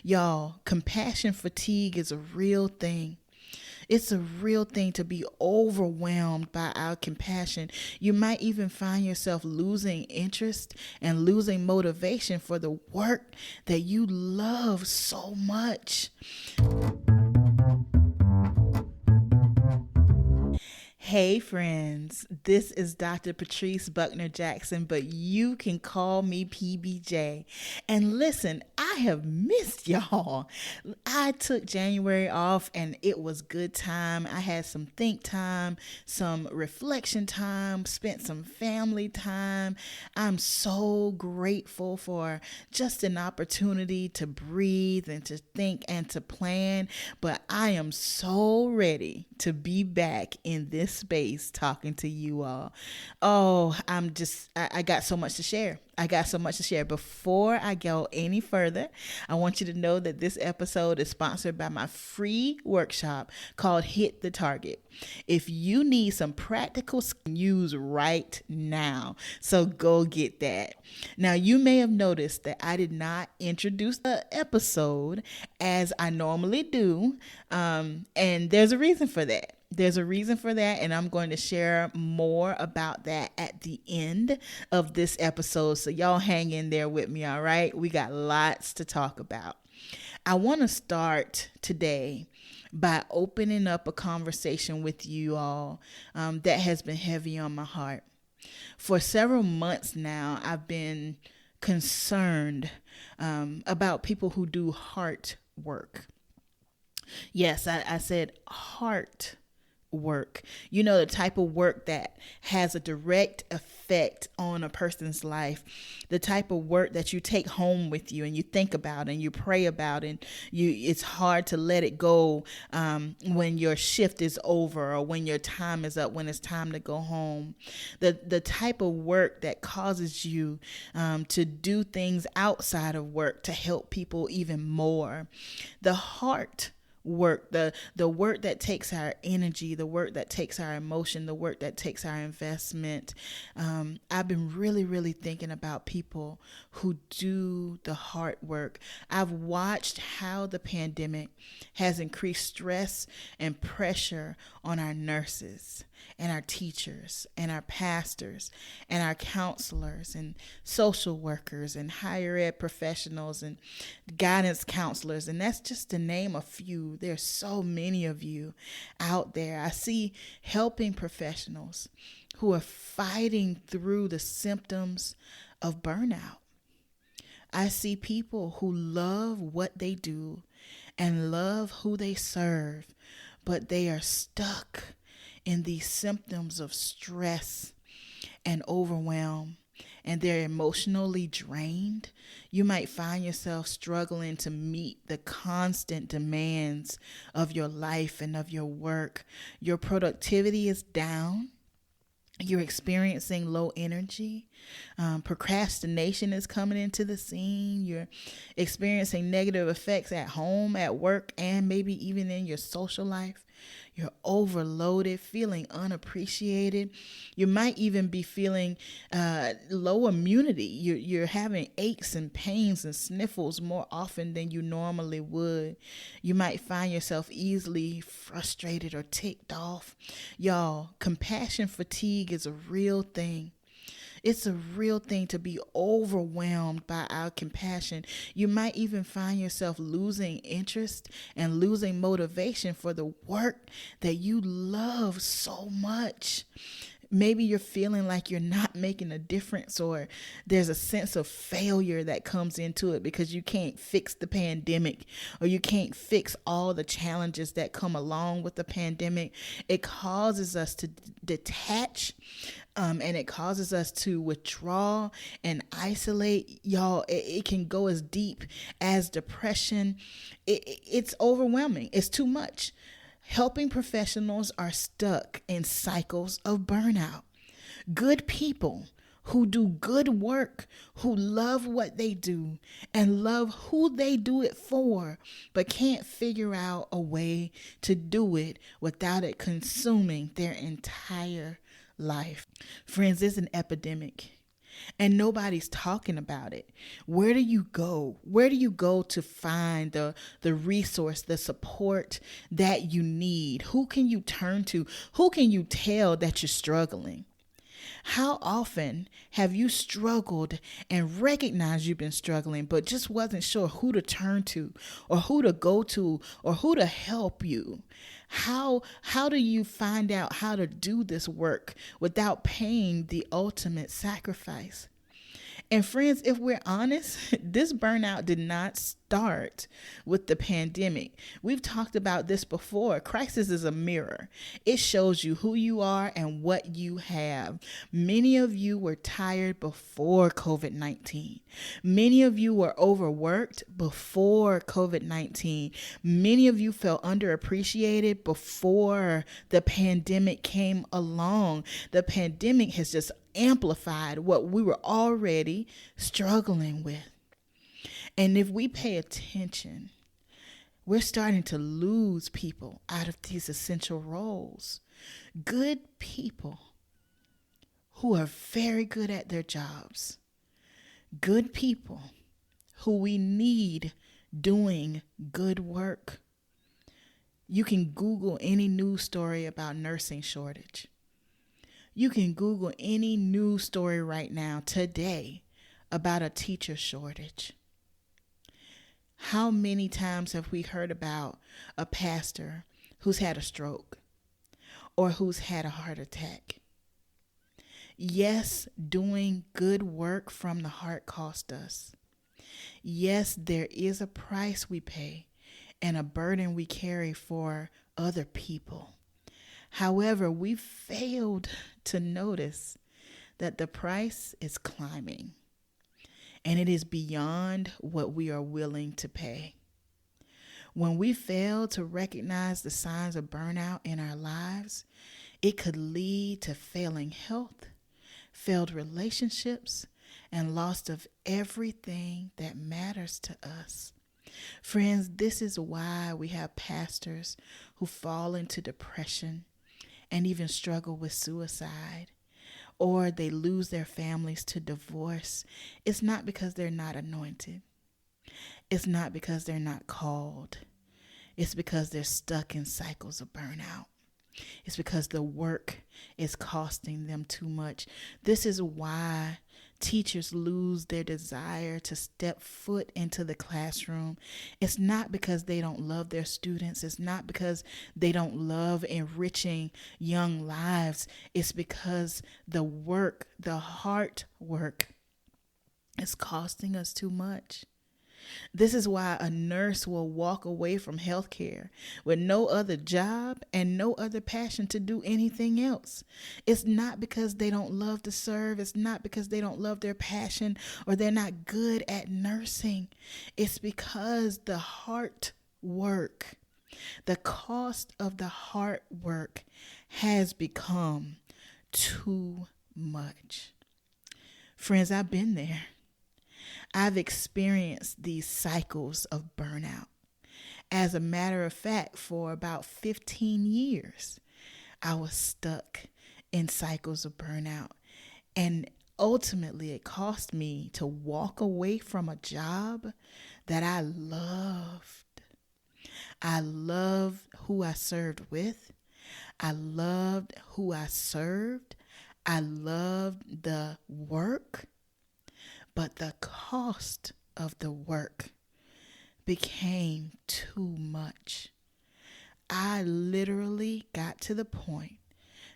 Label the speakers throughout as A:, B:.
A: Y'all, compassion fatigue is a real thing. It's a real thing to be overwhelmed by our compassion. You might even find yourself losing interest and losing motivation for the work that you love so much. Hey friends, this is Dr. Patrice Buckner Jackson, but you can call me PBJ. And listen, I have missed y'all. I took January off and it was good time. I had some think time, some reflection time, spent some family time. I'm so grateful for just an opportunity to breathe and to think and to plan. But I am so ready to be back in this space talking to you all. Oh, I got so much to share. I got so much to share. Before I go any further, I want you to know that this episode is sponsored by my free workshop called Hit the Target. If you need some practical use right now, so go get that. Now, you may have noticed that I did not introduce the episode as I normally do, and there's a reason for that. There's a reason for that, and I'm going to share more about that at the end of this episode. So y'all hang in there with me, all right? We got lots to talk about. I want to start today by opening up a conversation with you all that has been heavy on my heart. For several months now, I've been concerned about people who do heart work. Yes, I said heart work. You know, the type of work that has a direct effect on a person's life, the type of work that you take home with you and you think about and you pray about, and it's hard to let it go when your shift is over or when your time is up, when it's time to go home. The type of work that causes you to do things outside of work to help people even more. The heart work, the work that takes our energy, the work that takes our emotion, the work that takes our investment. I've been really thinking about people who do the hard work. I've watched how the pandemic has increased stress and pressure on our nurses and our teachers and our pastors and our counselors and social workers and higher ed professionals and guidance counselors. And that's just to name a few. There's so many of you out there. I see helping professionals who are fighting through the symptoms of burnout. I see people who love what they do and love who they serve, but they are stuck in these symptoms of stress and overwhelm, and they're emotionally drained. You might find yourself struggling to meet the constant demands of your life and of your work. Your productivity is down. You're experiencing low energy. Procrastination is coming into the scene. You're experiencing negative effects at home, at work, and maybe even in your social life. You're overloaded, feeling unappreciated. You might even be feeling low immunity. You're having aches and pains and sniffles more often than you normally would. You might find yourself easily frustrated or ticked off. Y'all, compassion fatigue is a real thing. It's a real thing to be overwhelmed by our compassion. You might even find yourself losing interest and losing motivation for the work that you love so much. Maybe you're feeling like you're not making a difference, or there's a sense of failure that comes into it because you can't fix the pandemic, or you can't fix all the challenges that come along with the pandemic. It causes us to detach, and it causes us to withdraw and isolate. Y'all, it can go as deep as depression. It's overwhelming. It's too much. Helping professionals are stuck in cycles of burnout. Good people who do good work, who love what they do and love who they do it for, but can't figure out a way to do it without it consuming their entire life. Friends, it's an epidemic. and nobody's talking about it. Where do you go? Where do you go to find the resource, the support that you need? Who can you turn to? Who can you tell that you're struggling? How often have you struggled and recognized you've been struggling, but just wasn't sure who to turn to or who to go to or who to help you? How do you find out how to do this work without paying the ultimate sacrifice? And friends, if we're honest, this burnout did not start with the pandemic. We've talked about this before. Crisis is a mirror. It shows you who you are and what you have. Many of you were tired before COVID-19. Many of you were overworked before COVID-19. Many of you felt underappreciated before the pandemic came along. The pandemic has just amplified what we were already struggling with. And if we pay attention, we're starting to lose people out of these essential roles. Good people who are very good at their jobs. Good people who we need doing good work. You can Google any news story about nursing shortage. You can Google any news story right now, today, about a teacher shortage. How many times have we heard about a pastor who's had a stroke or who's had a heart attack? Yes, doing good work from the heart costs us. Yes, there is a price we pay and a burden we carry for other people. However, we failed to notice that the price is climbing and it is beyond what we are willing to pay. When we fail to recognize the signs of burnout in our lives, it could lead to failing health, failed relationships, and loss of everything that matters to us. Friends, this is why we have pastors who fall into depression and even struggle with suicide, or they lose their families to divorce. It's not because they're not anointed. It's not because they're not called. It's because they're stuck in cycles of burnout. It's because the work is costing them too much. This is why teachers lose their desire to step foot into the classroom. It's not because they don't love their students. It's not because they don't love enriching young lives. It's because the work, the heart work, is costing us too much. This is why a nurse will walk away from healthcare with no other job and no other passion to do anything else. It's not because they don't love to serve. It's not because they don't love their passion or they're not good at nursing. It's because the heart work, the cost of the heart work has become too much. Friends, I've been there. I've experienced these cycles of burnout. As a matter of fact, for about 15 years, I was stuck in cycles of burnout. And ultimately, it cost me to walk away from a job that I loved. I loved who I served with. I loved who I served. I loved the work. But the cost of the work became too much. I literally got to the point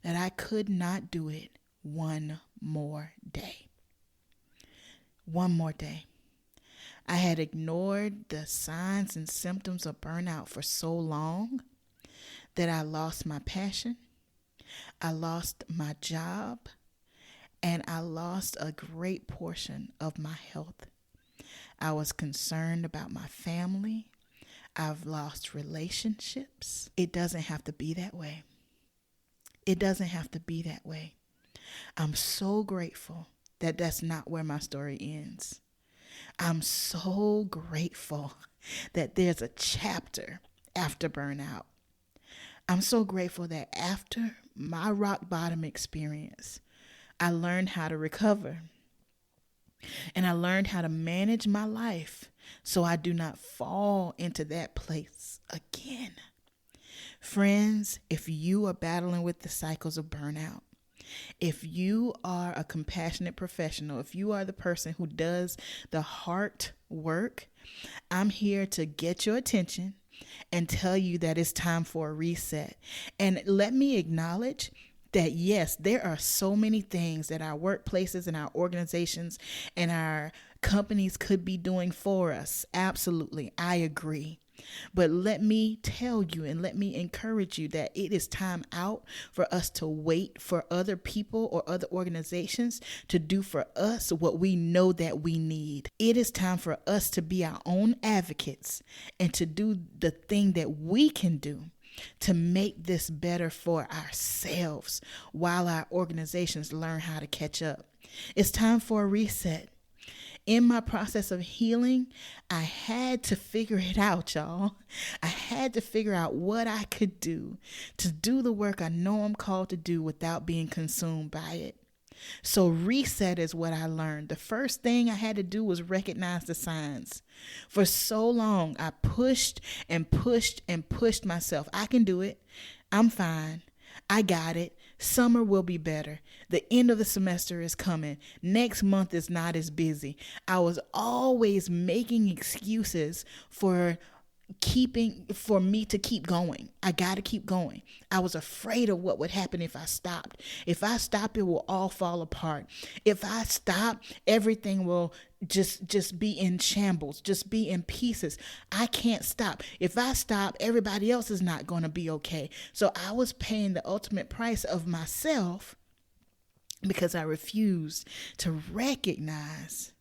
A: that I could not do it one more day. One more day. I had ignored the signs and symptoms of burnout for so long that I lost my passion. I lost my job. And I lost a great portion of my health. I was concerned about my family. I've lost relationships. It doesn't have to be that way. It doesn't have to be that way. I'm so grateful that that's not where my story ends. I'm so grateful that there's a chapter after burnout. I'm so grateful that after my rock bottom experience, I learned how to recover. And I learned how to manage my life so I do not fall into that place again. Friends, if you are battling with the cycles of burnout, if you are a compassionate professional, if you are the person who does the heart work, I'm here to get your attention and tell you that it's time for a reset. And let me acknowledge that yes, there are so many things that our workplaces and our organizations and our companies could be doing for us. Absolutely, I agree. But let me tell you and let me encourage you that it is time out for us to wait for other people or other organizations to do for us what we know that we need. It is time for us to be our own advocates and to do the thing that we can do to make this better for ourselves while our organizations learn how to catch up. It's time for a reset. In my process of healing, I had to figure it out, y'all. I had to figure out what I could do to do the work I know I'm called to do without being consumed by it. So reset is what I learned. The first thing I had to do was recognize the signs. For so long, I pushed and pushed and pushed myself. I can do it. I'm fine. I got it. Summer will be better. The end of the semester is coming. Next month is not as busy. I was always making excuses for me to keep going. I got to keep going. I was afraid of what would happen if I stopped. If I stop, it will all fall apart. If I stop, everything will just be in shambles, just be in pieces. I can't stop. If I stop, everybody else is not going to be okay. So I was paying the ultimate price of myself because I refused to recognize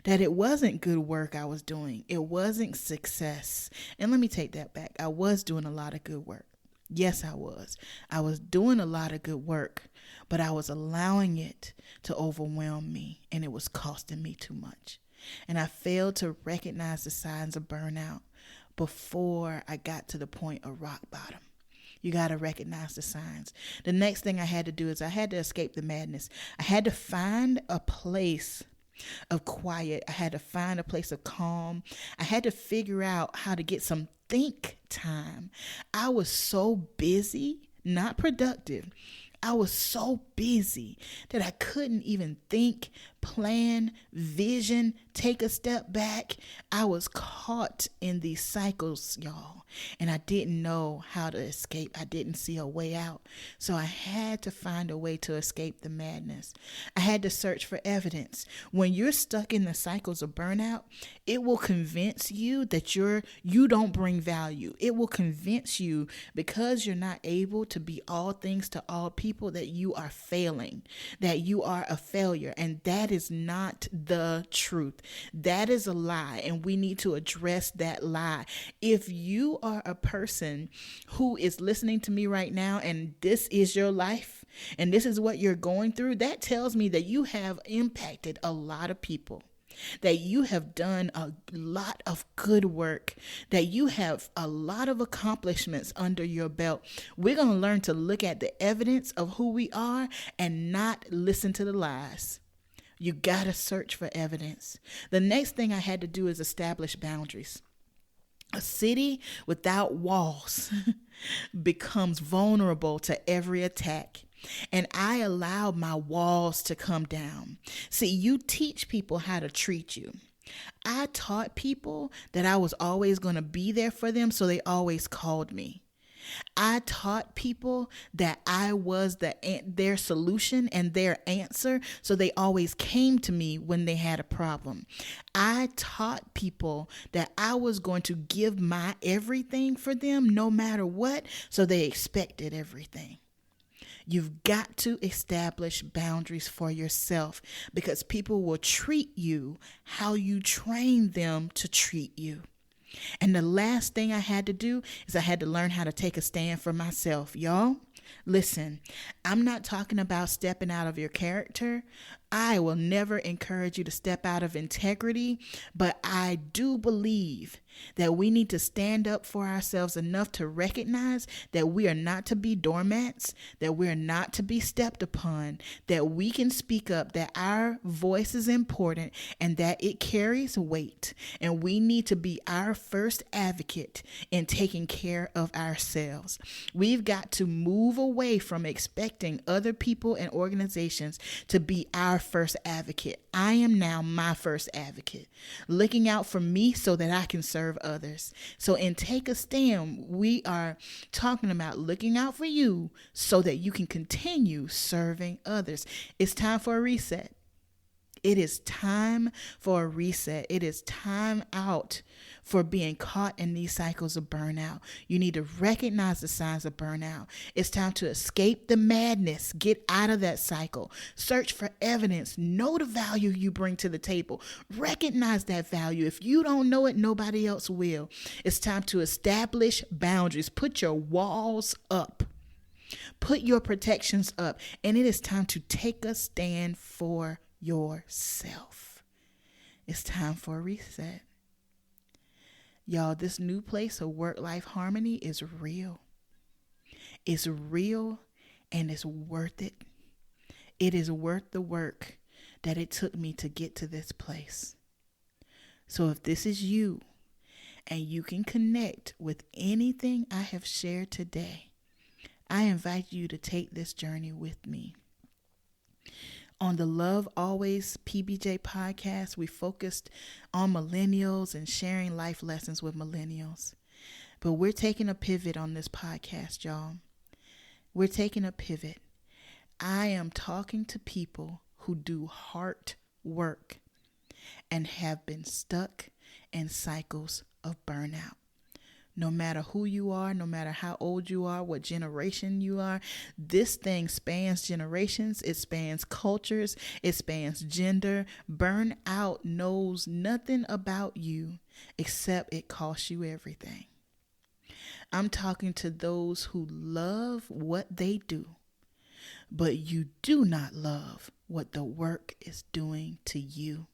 A: that it wasn't good work I was doing. It wasn't success. And let me take that back. I was doing a lot of good work. Yes, I was. I was doing a lot of good work, but I was allowing it to overwhelm me, and it was costing me too much. And I failed to recognize the signs of burnout before I got to the point of rock bottom. You got to recognize the signs. The next thing I had to do is I had to escape the madness. I had to find a place of quiet. I had to find a place of calm. I had to figure out how to get some think time. I was so busy, not productive. I was so busy that I couldn't even think, plan, vision, take a step back. I was caught in these cycles, y'all, and I didn't know how to escape. I didn't see a way out. So I had to find a way to escape the madness. I had to search for evidence. When you're stuck in the cycles of burnout, it will convince you that you don't bring value. It will convince you because you're not able to be all things to all people that you are failing, that you are a failure. And that is not the truth. That is a lie. And we need to address that lie. If you are a person who is listening to me right now and this is your life and this is what you're going through, that tells me that you have impacted a lot of people, that you have done a lot of good work, that you have a lot of accomplishments under your belt. We're going to learn to look at the evidence of who we are and not listen to the lies. You got to search for evidence. The next thing I had to do is establish boundaries. A city without walls becomes vulnerable to every attack. And I allowed my walls to come down. See, you teach people how to treat you. I taught people that I was always going to be there for them, so they always called me. I taught people that I was their solution and their answer, so they always came to me when they had a problem. I taught people that I was going to give my everything for them no matter what, so they expected everything. You've got to establish boundaries for yourself because people will treat you how you train them to treat you. And the last thing I had to do is I had to learn how to take a stand for myself. Y'all, listen, I'm not talking about stepping out of your character I will never encourage you to step out of integrity, but I do believe that we need to stand up for ourselves enough to recognize that we are not to be doormats, that we're not to be stepped upon, that we can speak up, that our voice is important and that it carries weight. And we need to be our first advocate in taking care of ourselves. We've got to move away from expecting other people and organizations to be our first advocate. I am now my first advocate, looking out for me so that I can serve others. So in Take a Stand, we are talking about looking out for you so that you can continue serving others. It's time for a reset. It is time for a reset. It is time out for being caught in these cycles of burnout. You need to recognize the signs of burnout. It's time to escape the madness. Get out of that cycle. Search for evidence. Know the value you bring to the table. Recognize that value. If you don't know it, nobody else will. It's time to establish boundaries. Put your walls up. Put your protections up. And it is time to take a stand for yourself. It's time for a reset. Y'all, this new place of work-life harmony is real. It's real and it's worth it. It is worth the work that it took me to get to this place. So if this is you and you can connect with anything I have shared today, I invite you to take this journey with me. On the Love Always PBJ podcast, we focused on millennials and sharing life lessons with millennials. But we're taking a pivot on this podcast, y'all. We're taking a pivot. I am talking to people who do heart work and have been stuck in cycles of burnout. No matter who you are, no matter how old you are, what generation you are, this thing spans generations, it spans cultures, it spans gender. Burnout knows nothing about you except it costs you everything. I'm talking to those who love what they do, but you do not love what the work is doing to you.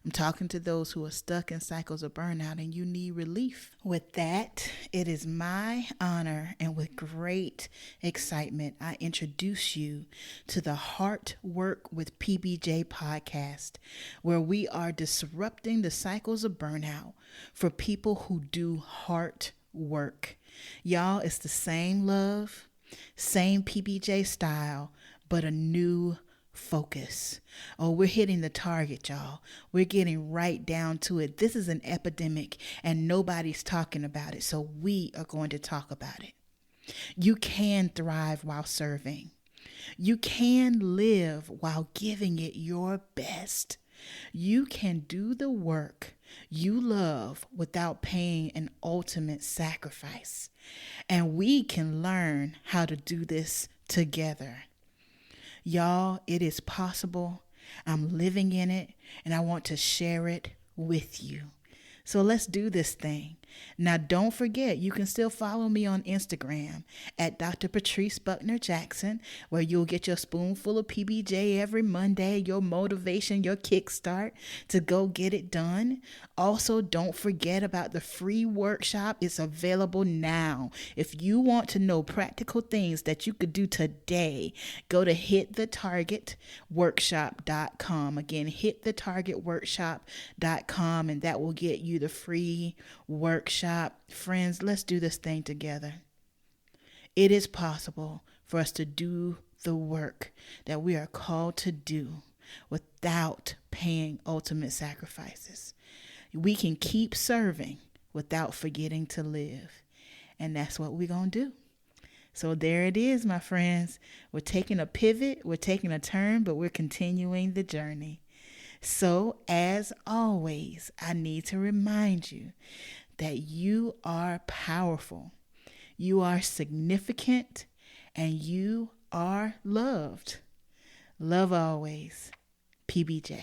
A: I'm talking to those who are stuck in cycles of burnout and you need relief. With that, it is my honor and with great excitement, I introduce you to the Heart Work with PBJ podcast, where we are disrupting the cycles of burnout for people who do heart work. Y'all, it's the same love, same PBJ style, but a new focus. Oh, we're hitting the target, y'all. We're getting right down to it. This is an epidemic and nobody's talking about it. So we are going to talk about it. You can thrive while serving. You can live while giving it your best. You can do the work you love without paying an ultimate sacrifice. And we can learn how to do this together. Y'all, it is possible. I'm living in it and I want to share it with you. So let's do this thing. Now, don't forget, you can still follow me on Instagram at Dr. Patrice Buckner Jackson, where you'll get your spoonful of PBJ every Monday, your motivation, your kickstart to go get it done. Also, don't forget about the free workshop. It's available now. If you want to know practical things that you could do today, go to hitthetargetworkshop.com. Again, hitthetargetworkshop.com, and that will get you the free workshop. Friends, let's do this thing together. It is possible for us to do the work that we are called to do without paying ultimate sacrifices. We can keep serving without forgetting to live. And that's what we're going to do. So there it is, my friends. We're taking a pivot, we're taking a turn, but we're continuing the journey. So as always, I need to remind you that you are powerful, you are significant, and you are loved. Love always, PBJ.